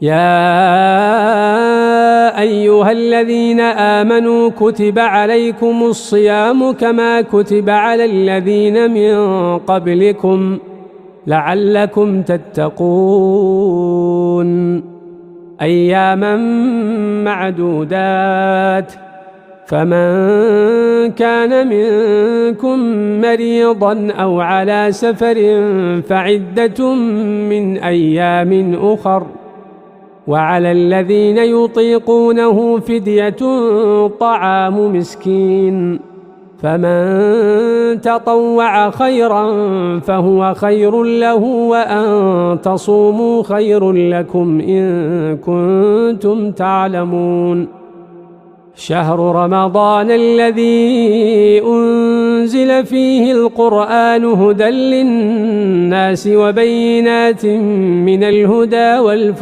يا أيها الذين آمنوا كتب عليكم الصيام كما كتب على الذين من قبلكم لعلكم تتقون أياما معدودات فمن كان منكم مريضا أو على سفر فعدة من أيام أخر وعلى الذين يطيقونه فدية طعام مسكين فمن تطوع خيرا فهو خير له وأن تصوموا خير لكم إن كنتم تعلمون شهر رمضان الذي أنزل فيه القرآن هدى للناس وبينات من الهدى والفرقان